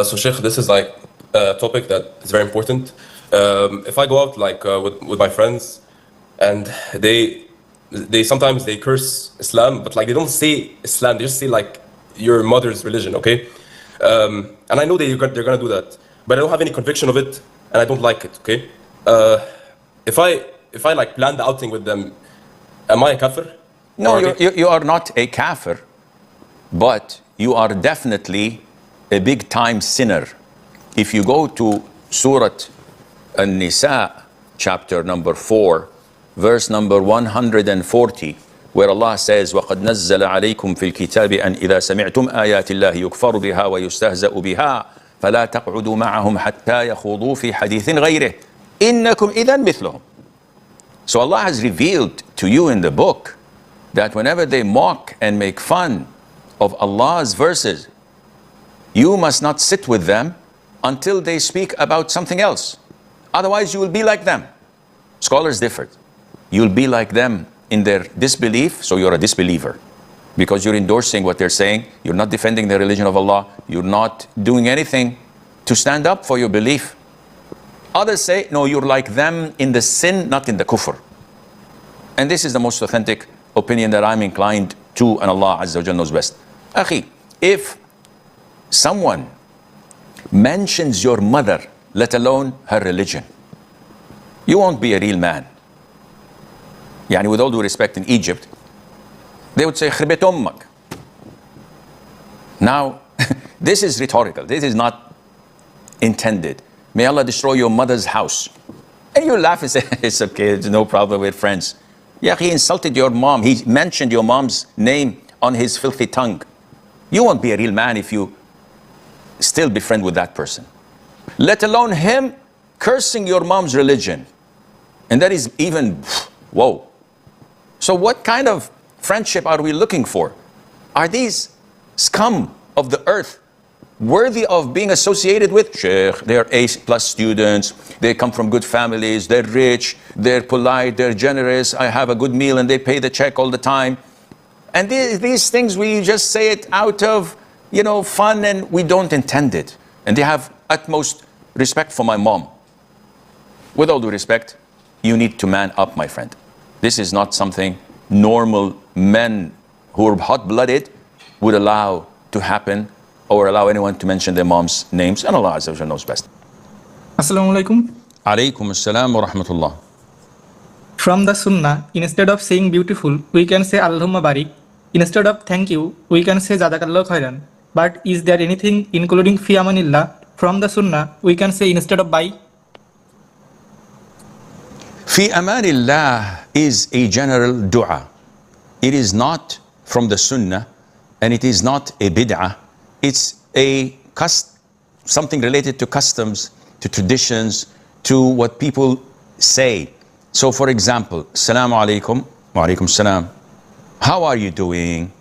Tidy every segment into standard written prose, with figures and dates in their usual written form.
So Sheikh, this is like a topic that is very important. If I go out like with my friends, and they sometimes they curse Islam, but like they don't say Islam, they just say like your mother's religion, okay? And I know they're gonna do that, but I don't have any conviction of it, and I don't like it, okay? If I like plan the outing with them, am I a kafir? No, you are not a kafir, but you are definitely a big time sinner. If you go to Surah An-Nisa, chapter number 4, verse number 140, where Allah says, وَقَدْ نَزَّلَ عَلَيْكُمْ فِي الْكِتَابِ أَنْ إِذَا سَمِعْتُمْ آيَاتِ اللَّهِ يُكْفَرُ بِهَا وَيُسْتَهْزَأُ بِهَا فَلَا تَقْعُدُوا مَعَهُمْ حَتَّى يَخُوضُوا فِي حَدِيثٍ غَيْرِهِ إِنَّكُمْ إِذًا مِثْلُهُمْ. So Allah has revealed to you in the book that whenever they mock and make fun of Allah's verses, you must not sit with them until they speak about something else. Otherwise, you will be like them. Scholars differed. You'll be like them in their disbelief, so you're a disbeliever. Because you're endorsing what they're saying, you're not defending the religion of Allah, you're not doing anything to stand up for your belief. Others say, no, you're like them in the sin, not in the kufr. And this is the most authentic opinion that I'm inclined to, and Allah Azza wa Jalla knows best. Akhi, if someone mentions your mother, let alone her religion, you won't be a real man. Yani, with all due respect, in Egypt, they would say, خربت أمك. Now, this is rhetorical. This is not intended. May Allah destroy your mother's house. And you laugh and say, it's okay, there's no problem, with friends. Yeah, he insulted your mom. He mentioned your mom's name on his filthy tongue. You won't be a real man if you still be friends with that person. Let alone him cursing your mom's religion. And that is even, whoa. So what kind of friendship are we looking for? Are these scum of the earth worthy of being associated with? Sheikh, they're A+ students, they come from good families, they're rich, they're polite, they're generous, I have a good meal and they pay the check all the time. And these things, we just say it out of, fun, and we don't intend it. And they have utmost respect for my mom. With all due respect, you need to man up, my friend. This is not something normal men who are hot-blooded would allow to happen, or allow anyone to mention their mom's names, and Allah Azza wa Jalla knows best. Assalamu alaikum. Alaikum assalam wa rahmatullah. From the Sunnah, instead of saying beautiful, we can say Allahumma barik. Instead of thank you, we can say Jazakallah khairan. But is there anything including fi amanillah from the Sunnah we can say instead of bye? Fi amanillah is a general dua. It is not from the Sunnah, and it is not a bid'ah. It's something related to customs, to traditions, to what people say. So for example, Assalamu alaikum, wa alaikum salam. How are you doing?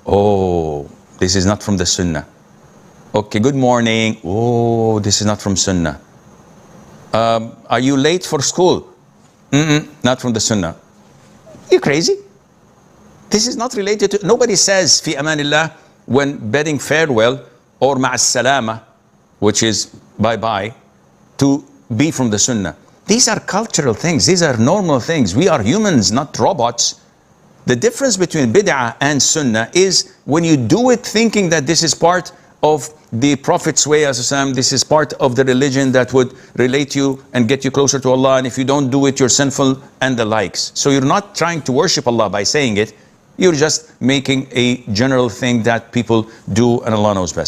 Oh, this is not from the Sunnah. Okay, good morning. Oh, this is not from Sunnah. Are you late for school? Not from the Sunnah. You crazy? This is not related to, nobody says fi amanillah when bidding farewell, or ma'as salama, which is bye-bye, to be from the Sunnah. These are cultural things. These are normal things. We are humans, not robots. The difference between bid'ah and Sunnah is when you do it thinking that this is part of the Prophet's way, this is part of the religion that would relate you and get you closer to Allah, and if you don't do it, you're sinful, and the likes. So you're not trying to worship Allah by saying it. You're just making a general thing that people do, and Allah knows best.